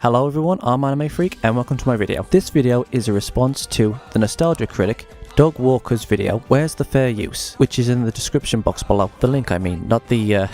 Hello everyone, I'm Anime Freak and welcome to my video. This video is a response to the nostalgia critic Doug Walker's video, Where's the Fair Use? Which is in the description box below. The link I mean, not the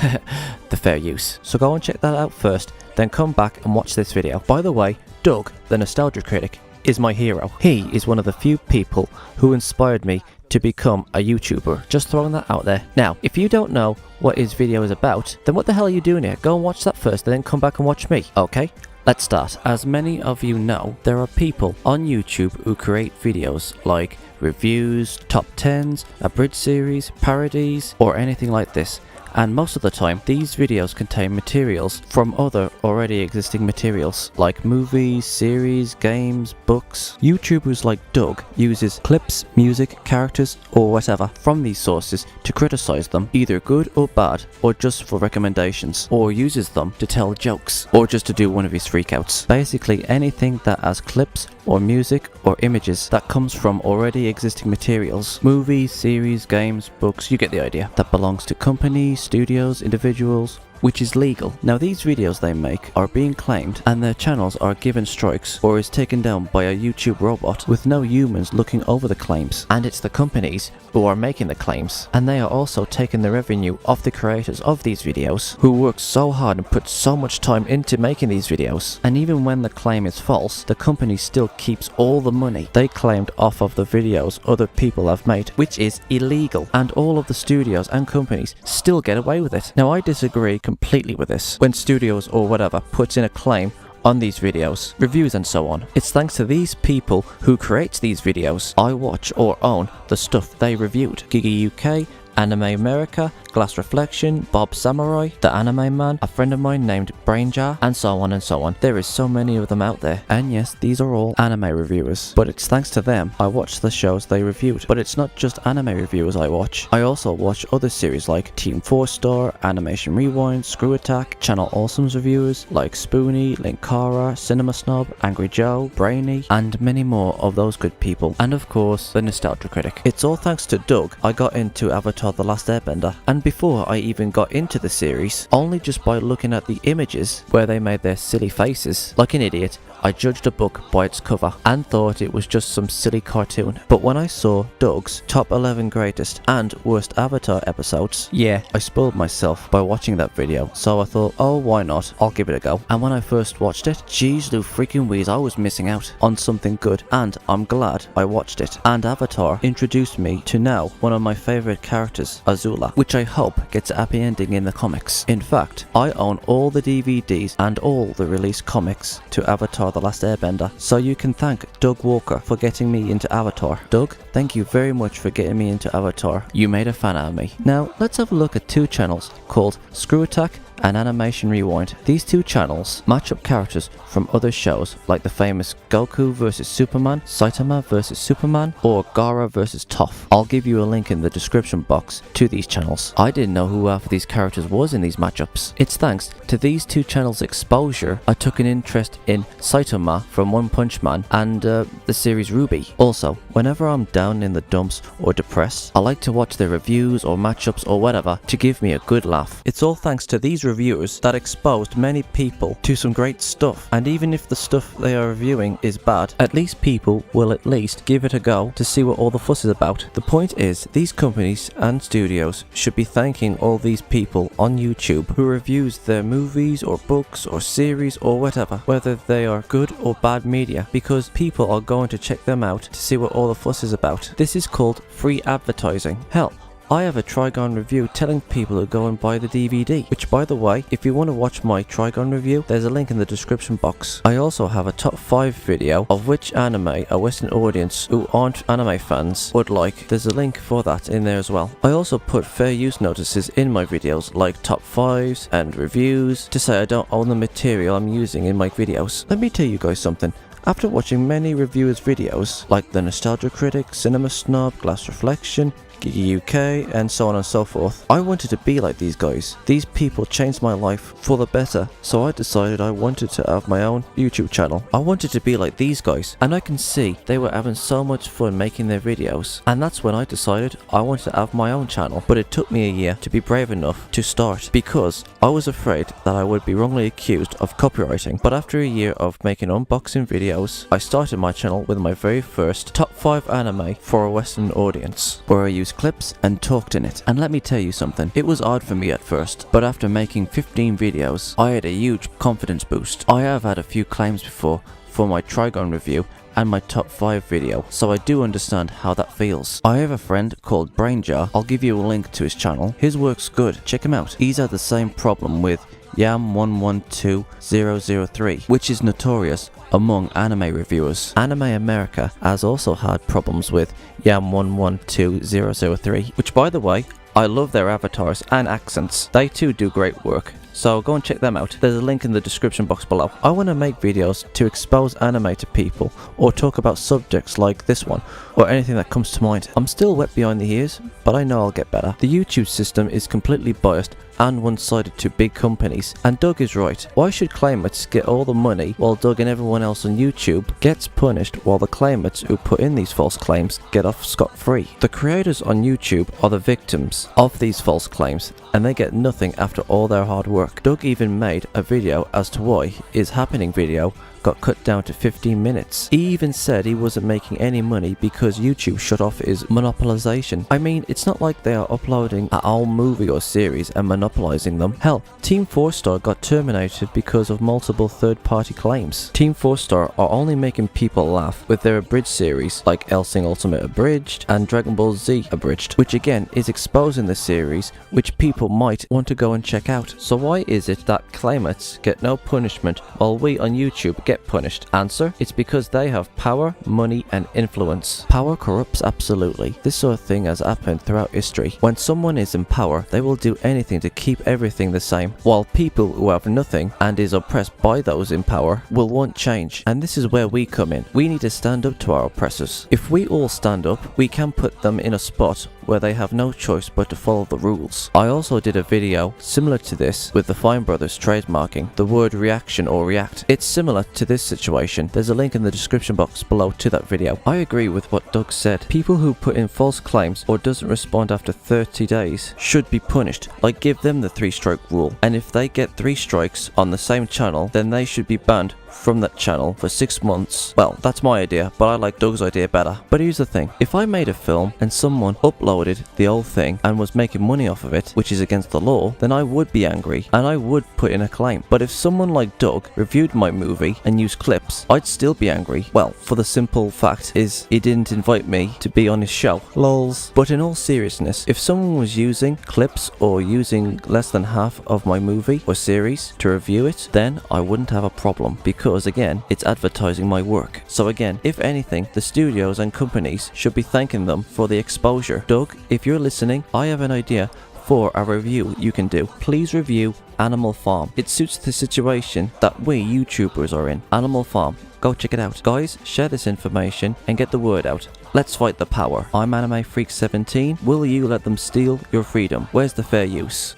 the fair use. So go and check that out first, then come back and watch this video. By the way, Doug, the nostalgia critic, is my hero. He is one of the few people who inspired me to become a YouTuber. Just throwing that out there. Now, if you don't know what his video is about, then what the hell are you doing here? Go and watch that first and then come back and watch me, okay? Let's start. As many of you know, there are people on YouTube who create videos like reviews, top 10s, abridged series, parodies, or anything like this. And most of the time, these videos contain materials from other already existing materials, like movies, series, games, books. YouTubers like Doug uses clips, music, characters, or whatever from these sources to criticize them, either good or bad, or just for recommendations, or uses them to tell jokes, or just to do one of his freakouts. Basically anything that has clips, or music, or images that comes from already existing materials, movies, series, games, books, you get the idea, that belongs to companies, studios, individuals, which is legal. Now these videos they make are being claimed and their channels are given strikes or is taken down by a YouTube robot with no humans looking over the claims. And it's the companies who are making the claims, and they are also taking the revenue of the creators of these videos who work so hard and put so much time into making these videos. And even when the claim is false, the company still keeps all the money they claimed off of the videos other people have made, which is illegal, and all of the studios and companies still get away with it. Now I disagree completely with this. When studios or whatever puts in a claim on these videos, reviews and so on, it's thanks to these people who create these videos I watch or own the stuff they reviewed. Giga UK, Anime America, Glass Reflection, Bob Samurai, The Anime Man, a friend of mine named Brainjar, and so on and so on. There is so many of them out there, and yes, these are all anime reviewers, but it's thanks to them I watch the shows they reviewed. But it's not just anime reviewers I watch. I also watch other series like Team 4 Star, Animation Rewind, Screw Attack, Channel Awesome's reviewers like Spoonie, Linkara, Cinema Snob, Angry Joe, Brainy, and many more of those good people. And of course, the nostalgia critic. It's all thanks to Doug I got into Avatar The Last Airbender, and before I even got into the series, only just by looking at the images where they made their silly faces, like an idiot, I judged a book by its cover and thought it was just some silly cartoon. But when I saw Doug's top 11 greatest and worst Avatar episodes, yeah, I spoiled myself by watching that video, so I thought, oh why not, I'll give it a go. And when I first watched it, jeez Lou freaking wheeze, I was missing out on something good, and I'm glad I watched it. And Avatar introduced me to now one of my favourite characters, Azula, which I hope gets a happy ending in the comics. In fact, I own all the DVDs and all the released comics to Avatar The Last Airbender, so you can thank Doug Walker for getting me into Avatar. Doug, thank you very much for getting me into Avatar. You made a fan out of me. Now, let's have a look at two channels called Screw Attack and Animation Rewind. These two channels match up characters from other shows like the famous Goku vs Superman, Saitama vs Superman, or Gaara vs Toph. I'll give you a link in the description box to these channels. I didn't know who half of these characters was in these matchups. It's thanks to these two channels' exposure I took an interest in Saitama from One Punch Man and the series Ruby. Also, whenever I'm down in the dumps or depressed, I like to watch their reviews or matchups or whatever to give me a good laugh. It's all thanks to these reviewers that exposed many people to some great stuff, and even if the stuff they are reviewing is bad, at least people will at least give it a go to see what all the fuss is about. The point is, these companies and studios should be thanking all these people on YouTube who reviews their movies or books or series or whatever, whether they are good or bad media, because people are going to check them out to see what all the fuss is about. This is called free advertising. Hell, I have a Trigon review telling people to go and buy the DVD, which by the way, if you want to watch my Trigon review, there's a link in the description box. I also have a top 5 video of which anime a Western audience who aren't anime fans would like. There's a link for that in there as well. I also put fair use notices in my videos like top 5s and reviews to say I don't own the material I'm using in my videos. Let me tell you guys something. After watching many reviewers' videos like the Nostalgia Critic, Cinema Snob, Glass Reflection, Gigi UK, and so on and so forth. I wanted to be like these guys. These people changed my life for the better, so I decided I wanted to have my own YouTube channel. I wanted to be like these guys, and I can see they were having so much fun making their videos, and that's when I decided I wanted to have my own channel. But it took me a year to be brave enough to start, because I was afraid that I would be wrongly accused of copywriting. But after a year of making unboxing videos, I started my channel with my very first top 5 anime for a Western audience, where I used clips and talked in it. And let me tell you something, it was odd for me at first, but after making 15 videos, I had a huge confidence boost. I have had a few claims before for my Trigon review and my top 5 video, so I do understand how that feels. I have a friend called Brainjar. I'll give you a link to his channel. His work's good, check him out. He's had the same problem with AF17's, which is notorious among anime reviewers. Anime America has also had problems with AF17's, which, by the way, I love their avatars and accents. They too do great work, so go and check them out. There's a link in the description box below. I want to make videos to expose anime to people, or talk about subjects like this one, or anything that comes to mind. I'm still wet behind the ears, but I know I'll get better. The YouTube system is completely biased and one-sided to big companies, and Doug is right. Why should claimants get all the money while Doug and everyone else on YouTube gets punished, while the claimants who put in these false claims get off scot-free? The creators on YouTube are the victims of these false claims, and they get nothing after all their hard work. Doug even made a video as to why his happening video got cut down to 15 minutes. He even said he wasn't making any money because YouTube shut off his monopolization. I mean, it's not like they are uploading a whole movie or series and monopolizing them. Hell, Team 4-Star got terminated because of multiple third-party claims. Team 4-Star are only making people laugh with their abridged series like Hellsing Ultimate Abridged and Dragon Ball Z Abridged, which again is exposing the series which people might want to go and check out. So why is it that claimants get no punishment while we on YouTube get punished? Answer: it's because they have power, money and influence. Power corrupts absolutely. This sort of thing has happened throughout history. When someone is in power, they will do anything to keep everything the same, while people who have nothing and is oppressed by those in power will want change. And this is where we come in. We need to stand up to our oppressors. If we all stand up, we can put them in a spot where they have no choice but to follow the rules. I also did a video similar to this with the Fine Brothers trademarking the word reaction or react. It's similar to this situation. There's a link in the description box below to that video. I agree with what Doug said. People who put in false claims or doesn't respond after 30 days should be punished. Like, give them the 3-strike rule, and if they get 3 strikes on the same channel, then they should be banned from that channel for 6 months. Well, that's my idea, but I like Doug's idea better. But here's the thing, if I made a film and someone uploaded the old thing and was making money off of it, which is against the law, then I would be angry and I would put in a claim. But if someone like Doug reviewed my movie and used clips, I'd still be angry. Well, for the simple fact is he didn't invite me to be on his show. Lols. But in all seriousness, if someone was using clips or using less than half of my movie or series to review it, then I wouldn't have a problem, because again, it's advertising my work. So again, if anything, the studios and companies should be thanking them for the exposure. Doug, if you're listening, I have an idea for a review you can do. Please review Animal Farm. It suits the situation that we YouTubers are in. Animal Farm. Go check it out. Guys, share this information and get the word out. Let's fight the power. I'm Anime Freak 17. Will you let them steal your freedom? Where's the fair use?